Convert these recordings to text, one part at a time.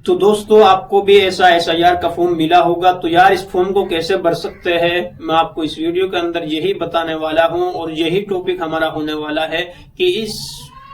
तो दोस्तों आपको भी ऐसा एसआईआर का फॉर्म मिला होगा। तो यार इस फॉर्म को कैसे भर सकते हैं मैं आपको इस वीडियो के अंदर यही बताने वाला हूं और यही टॉपिक हमारा होने वाला है कि इस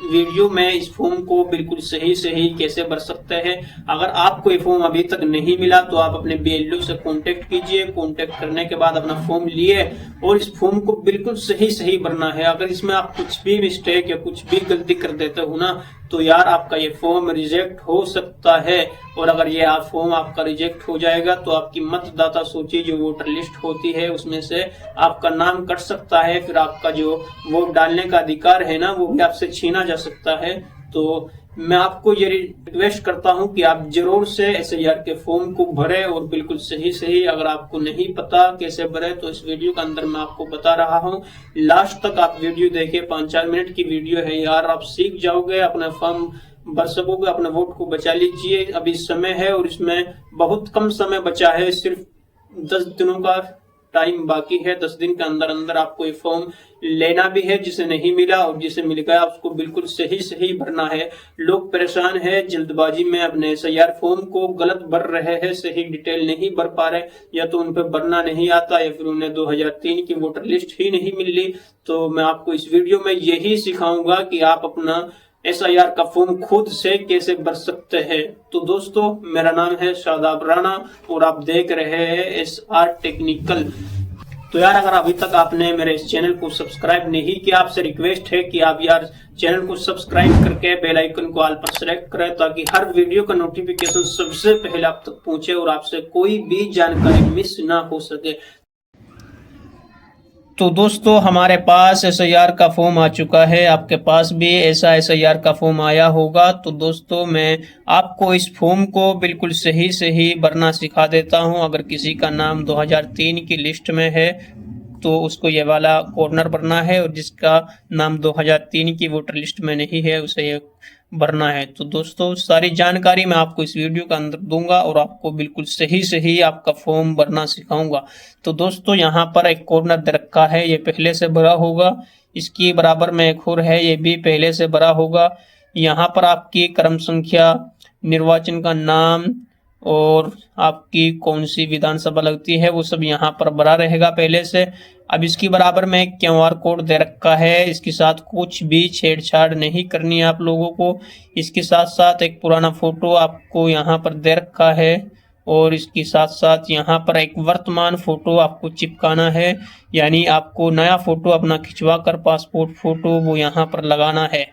वीडियो में इस फॉर्म को बिल्कुल सही सही कैसे भर सकते हैं। अगर आपको ये फॉर्म अभी तक नहीं मिला तो आप अपने बीएलओ से कांटेक्ट कीजिए। कांटेक्ट करने के बाद अपना फॉर्म लिए और इस फॉर्म को बिल्कुल सही सही भरना है। अगर इसमें आप कुछ भी मिस्टेक या कुछ भी गलती कर देते हो ना तो यार आपका ये फॉर्म रिजेक्ट हो सकता है। और अगर ये फॉर्म आपका रिजेक्ट हो जाएगा तो आपकी मतदाता सूची जो वोटर लिस्ट होती है उसमें से आपका नाम कट सकता है। फिर आपका जो वोट डालने का अधिकार है ना वो भी आपसे छीना जा सकता है। तो मैं आपको ये रिक्वेस्ट करता हूं कि आप जरूर से एसआईआर के फॉर्म को भरें और बिल्कुल सही सही। अगर आपको नहीं पता कैसे भरे तो इस वीडियो के अंदर मैं आपको बता रहा हूं। लास्ट तक आप वीडियो देखिए, 5-4 मिनट की वीडियो है यार। आप सीख जाओगे, अपना फॉर्म भर सकोगे, अपने वोट को बचा लीजिए। अभी समय है और इसमें बहुत कम समय बचा है, सिर्फ 10 दिनों का टाइम बाकी है। 10 दिन के अंदर अंदर आपको ये फॉर्म लेना भी है। जिसे नहीं मिला और जिसे मिल गया उसको बिल्कुल सही सही भरना है। लोग परेशान है, जल्दबाजी में अपने एसआईआर फॉर्म को गलत भर रहे हैं, सही डिटेल नहीं भर पा रहे, या तो उन पर भरना नहीं आता या फिर उन्हें 2003 की वोटर लिस्ट ही नहीं मिल रही। तो मैं आपको इस वीडियो में यही सिखाऊंगा कि आप अपना एसआईआर का फॉर्म खुद से कैसे भर सकते हैं। तो दोस्तों मेरा नाम है शादाब राणा और आप देख रहे हैं एसआर टेक्निकल। तो यार अगर अभी तक आपने मेरे इस चैनल को सब्सक्राइब नहीं किया, आपसे रिक्वेस्ट है कि आप यार चैनल को सब्सक्राइब करके बेल आइकन को ऑल पर सेलेक्ट करें ताकि हर वीडियो का नोटिफिकेशन सबसे पहले आप तक पहुंचे और आपसे कोई भी जानकारी मिस ना हो सके। तो दोस्तों हमारे पास एसआईआर का फॉर्म आ चुका है। आपके पास भी ऐसा एसआईआर का फॉर्म आया होगा। तो दोस्तों मैं आपको इस फॉर्म को बिल्कुल सही सही भरना सिखा देता हूं। अगर किसी का नाम 2003 की लिस्ट में है तो उसको ये वाला कॉर्नर भरना है और जिसका नाम 2003 की वोटर लिस्ट में नहीं है उसे ये भरना है। तो दोस्तों सारी जानकारी मैं आपको इस वीडियो के अंदर दूंगा और आपको बिल्कुल सही सही आपका फॉर्म भरना सिखाऊंगा। तो दोस्तों यहाँ पर एक कॉर्नर दे रखा है, ये पहले से भरा होगा। इसकी बराबर में एक और है, ये भी पहले से भरा होगा। यहाँ पर आपकी क्रम संख्या, निर्वाचन का नाम और आपकी कौन सी विधानसभा लगती है वो सब यहाँ पर भरा रहेगा पहले से। अब इसकी बराबर में एक क्यूआर कोड दे रखा है, इसके साथ कुछ भी छेड़छाड़ नहीं करनी है आप लोगों को। इसके साथ साथ एक पुराना फोटो आपको यहाँ पर दे रखा है और इसके साथ साथ यहाँ पर एक वर्तमान फोटो आपको चिपकाना है, यानी आपको नया फोटो अपना खिंचवा कर पासपोर्ट फोटो वो यहाँ पर लगाना है।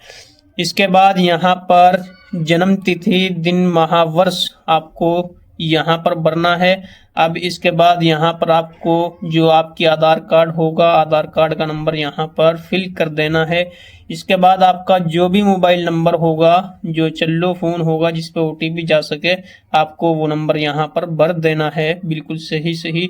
इसके बाद यहाँ पर जन्म तिथि, दिन, माह, वर्ष आपको यहाँ पर भरना है। अब इसके बाद यहाँ पर आपको जो आपकी आधार कार्ड होगा, आधार कार्ड का नंबर यहाँ पर फिल कर देना है। इसके बाद आपका जो भी मोबाइल नंबर होगा, जो चल्लो फोन होगा जिस पे ओटीपी जा सके, आपको वो नंबर यहाँ पर भर देना है बिल्कुल सही सही।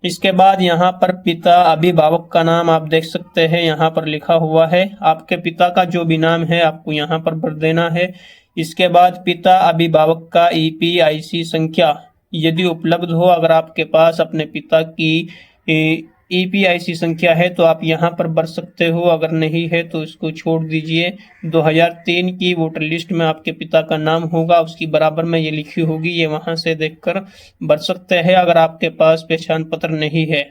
इसके बाद यहाँ पर पिता अभिभावक का नाम आप देख सकते हैं यहाँ पर लिखा हुआ है। आपके पिता का जो भी नाम है आपको यहाँ पर भर देना है। इसके बाद पिता अभिभावक का ईपीआईसी संख्या यदि उपलब्ध हो, अगर आपके पास अपने पिता की ईपीआईसी संख्या है तो आप यहाँ पर भर सकते हो, अगर नहीं है तो इसको छोड़ दीजिए। 2003 की वोटर लिस्ट में आपके पिता का नाम होगा, उसकी बराबर में ये लिखी होगी, ये वहां से देखकर भर सकते हैं अगर आपके पास पहचान पत्र नहीं है।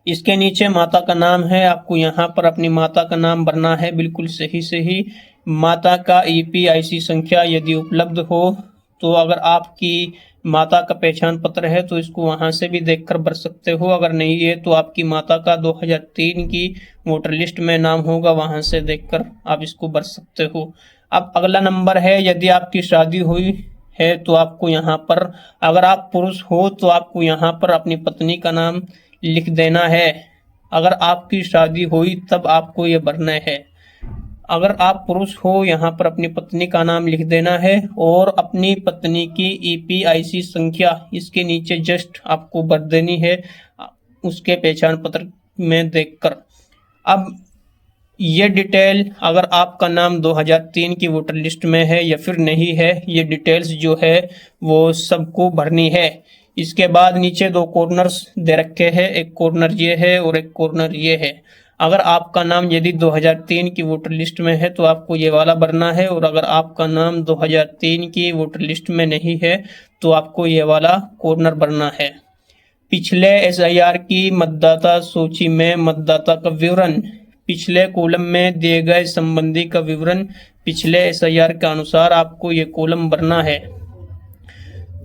इसके नीचे माता का नाम है, आपको यहाँ पर अपनी माता का नाम भरना है बिल्कुल सही सही। माता का ईपीआईसी संख्या यदि उपलब्ध हो तो अगर आपकी माता का पहचान पत्र है तो इसको वहां से भी देखकर भर सकते हो, अगर नहीं है तो आपकी माता का 2003 की वोटर लिस्ट में नाम होगा, वहां से देखकर आप इसको भर सकते हो। अब अगला नंबर है, यदि आपकी शादी हुई है तो आपको यहाँ पर, अगर आप पुरुष हो तो आपको यहाँ पर अपनी पत्नी का नाम लिख देना है। अगर आपकी शादी हुई तब आपको ये भरना है। अगर आप पुरुष हो यहाँ पर अपनी पत्नी का नाम लिख देना है और अपनी पत्नी की ईपीआईसी संख्या इसके नीचे जस्ट आपको भर देनी है उसके पहचान पत्र में देखकर। अब ये डिटेल, अगर आपका नाम 2003 की वोटर लिस्ट में है या फिर नहीं है, ये डिटेल्स जो है वो सबको भरनी है। इसके बाद नीचे 2 कॉर्नर्स दे रखे हैं, एक कॉर्नर ये है और एक कॉर्नर ये है। अगर आपका नाम यदि 2003 की वोटर लिस्ट में है तो आपको ये वाला भरना है, और अगर आपका नाम 2003 की वोटर लिस्ट में नहीं है तो आपको ये वाला कॉर्नर भरना है। पिछले एसआईआर की मतदाता सूची में मतदाता का विवरण, पिछले कॉलम में दिए गए संबंधी का विवरण पिछले एसआईआर के अनुसार आपको ये कॉलम भरना है।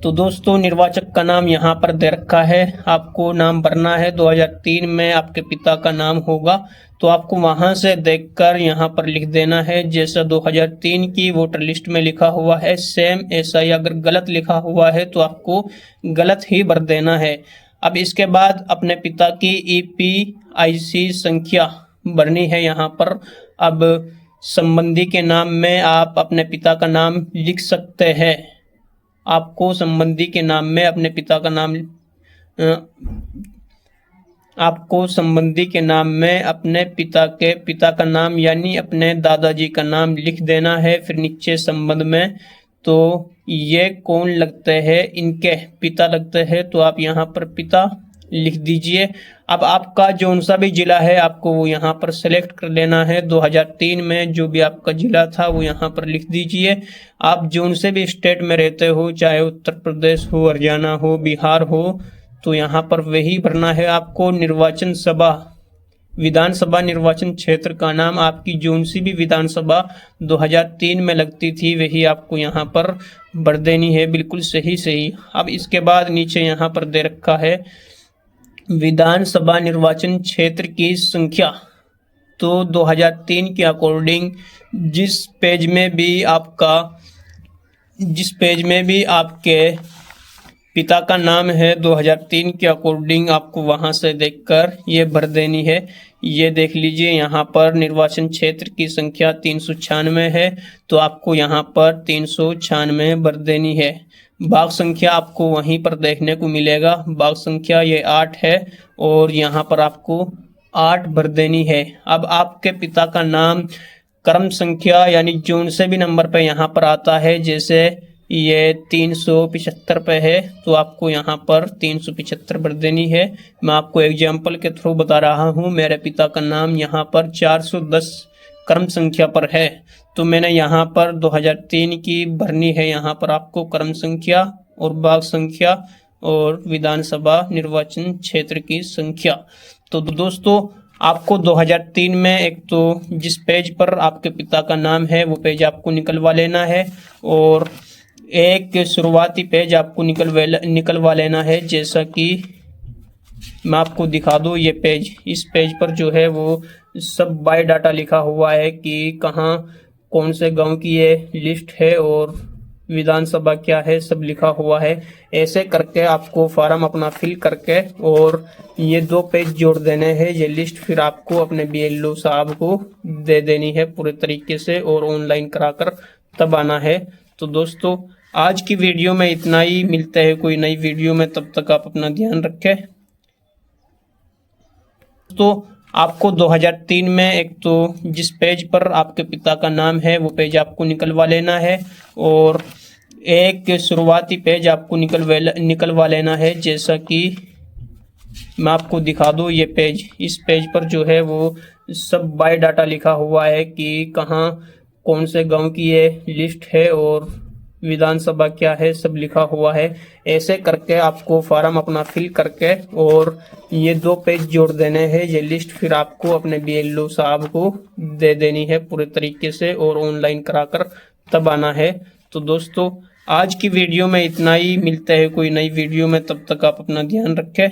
तो दोस्तों निर्वाचक का नाम यहाँ पर दे रखा है, आपको नाम भरना है। 2003 में आपके पिता का नाम होगा तो आपको वहां से देखकर यहाँ पर लिख देना है जैसा 2003 की वोटर लिस्ट में लिखा हुआ है सेम ऐसा ही। अगर गलत लिखा हुआ है तो आपको गलत ही भर देना है। अब इसके बाद अपने पिता की EPIC संख्या भरनी है यहाँ पर। अब संबंधी के नाम में आप अपने पिता का नाम लिख सकते हैं। आपको संबंधी के नाम में अपने पिता का नाम आपको संबंधी के नाम में अपने पिता का नाम यानी अपने दादाजी का नाम लिख देना है। फिर नीचे संबंध में तो ये कौन लगते हैं, इनके पिता लगते हैं तो आप यहाँ पर पिता लिख दीजिए। अब आपका जो सा भी जिला है आपको वो यहाँ पर सेलेक्ट कर लेना है। 2003 में जो भी आपका जिला था वो यहाँ पर लिख दीजिए। आप जो से भी स्टेट में रहते हो, चाहे उत्तर प्रदेश हो, हरियाणा हो, बिहार हो, तो यहाँ पर वही भरना है आपको। निर्वाचन सभा, विधानसभा निर्वाचन क्षेत्र का नाम, आपकी जोन सी भी विधानसभा 2003 में लगती थी वही आपको यहाँ पर भर देनी है, बिल्कुल सही। अब इसके बाद नीचे यहाँ पर दे रखा है विधानसभा निर्वाचन क्षेत्र की संख्या। तो 2003 के अकॉर्डिंग जिस पेज में भी आपके पिता का नाम है 2003 के अकॉर्डिंग आपको वहां से देखकर ये भर देनी है। ये देख लीजिए यहाँ पर निर्वाचन क्षेत्र की संख्या 396 है तो आपको यहाँ पर 396 भर देनी है। भाग संख्या आपको वहीं पर देखने को मिलेगा, भाग संख्या ये 8 है और यहाँ पर आपको 8 भर देनी है। अब आपके पिता का नाम क्रम संख्या यानी जोन से भी नंबर पे यहाँ पर आता है, जैसे ये 375 पे है तो आपको यहाँ पर 375 भर देनी है। मैं आपको एग्जाम्पल के थ्रू बता रहा हूँ। मेरे पिता का नाम यहाँ पर 410 क्रम संख्या पर है तो मैंने यहाँ पर 2003 की भरनी है। यहाँ पर आपको क्रम संख्या और भाग संख्या और विधानसभा निर्वाचन क्षेत्र की संख्या। तो दोस्तों आपको 2003 में एक तो जिस पेज पर आपके पिता का नाम है वो पेज आपको निकलवा लेना है और एक शुरुआती पेज आपको निकलवा लेना है। जैसा कि मैं आपको दिखा दूँ ये पेज, इस पेज पर जो है वो सब बायोडाटा लिखा हुआ है कि कहाँ कौन से गांव की ये लिस्ट है और विधानसभा क्या है, सब लिखा हुआ है। ऐसे करके आपको फॉर्म अपना फिल करके और ये 2 पेज जोड़ देने हैं। ये लिस्ट फिर आपको अपने BLO साहब को दे देनी है पूरे तरीके से और ऑनलाइन कराकर तब आना है। तो दोस्तों आज की वीडियो में इतना ही, मिलते हैं कोई नई वीडियो में, तब तक आप अपना ध्यान रखें। तो आपको 2003 में एक तो जिस पेज पर आपके पिता का नाम है वो पेज आपको निकलवा लेना है और एक शुरुआती पेज आपको निकलवा लेना है। जैसा कि मैं आपको दिखा दूँ ये पेज, इस पेज पर जो है वो सब बायोडाटा लिखा हुआ है कि कहाँ कौन से गांव की ये लिस्ट है और विधानसभा क्या है, सब लिखा हुआ है। ऐसे करके आपको फॉर्म अपना फिल करके और ये 2 पेज जोड़ देने हैं। ये लिस्ट फिर आपको अपने BLO साहब को दे देनी है पूरे तरीके से और ऑनलाइन कराकर तब आना है। तो दोस्तों आज की वीडियो में इतना ही, मिलते हैं कोई नई वीडियो में, तब तक आप अपना ध्यान रखें।